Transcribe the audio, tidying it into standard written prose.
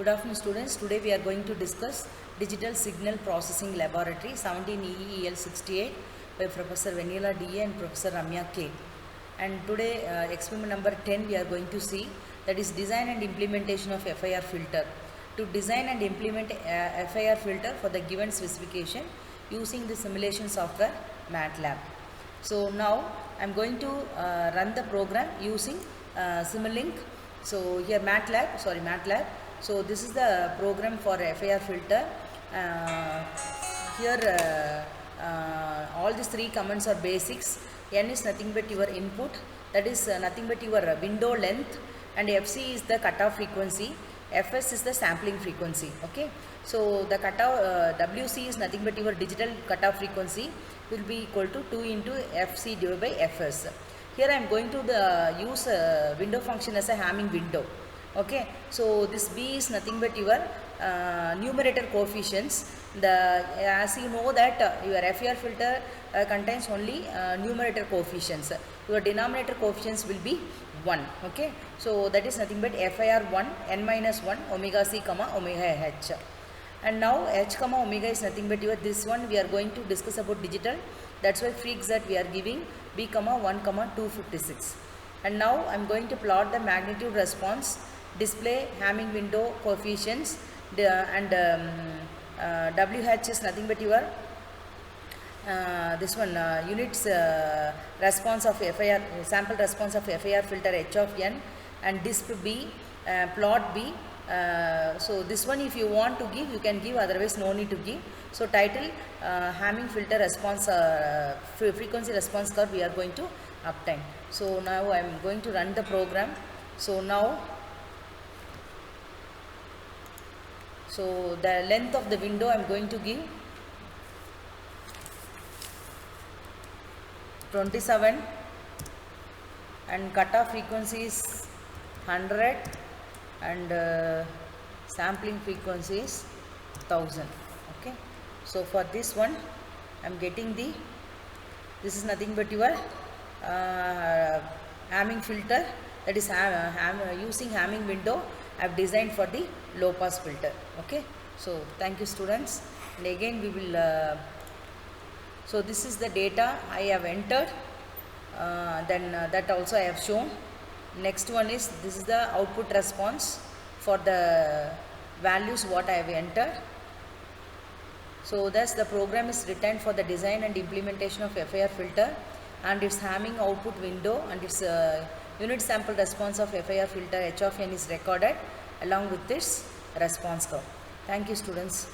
Good afternoon students. Today we are going to discuss Digital Signal Processing Laboratory 17 EEL 68 by Professor Vanilla D.A. and Professor Ramya K. And today experiment number 10 we are going to see, that is design and implementation of FIR filter. To design and implement FIR filter for the given specification using the simulation software MATLAB. So now I am going to run the program using Simulink. So here MATLAB. So this is the program for FIR filter. Here all these three commands are basics. N is nothing but your input, that is nothing but your window length, and FC is the cutoff frequency, Fs is the sampling frequency. Okay, so the cutoff WC is nothing but your digital cutoff frequency will be equal to 2 into FC divided by Fs. Here I am going to use window function as a Hamming window. Okay, so this B is nothing but your numerator coefficients. As you know that your FIR filter contains only numerator coefficients. Your denominator coefficients will be 1. Okay, so that is nothing but FIR 1 n minus 1 omega c comma omega h. And now h comma omega is nothing but your this one we are going to discuss about digital. That's why freaks that we are giving b comma 1 comma 256. And now I am going to plot the magnitude response, display Hamming window coefficients, and WH is nothing but your this one units response of FIR, sample response of FIR filter H of n, and disp B, plot B. So this one if you want to give you can give, otherwise no need to give. So title Hamming filter response frequency response curve we are going to obtain. So now I am going to run the program. So now the length of the window I am going to give 27, and cutoff frequency is 100, and sampling frequency is 1000. Okay, so for this one I am getting this is nothing but your Hamming filter, that is using Hamming window I have designed for the low pass filter. Okay, so thank you students, and again we will so this is the data I have entered, then that also I have shown. Next one is this is the output response for the values what I have entered. So thus the program is written for the design and implementation of FIR filter, and its Hamming output window and its unit sample response of FIR filter H of n is recorded along with this response curve. Thank you students.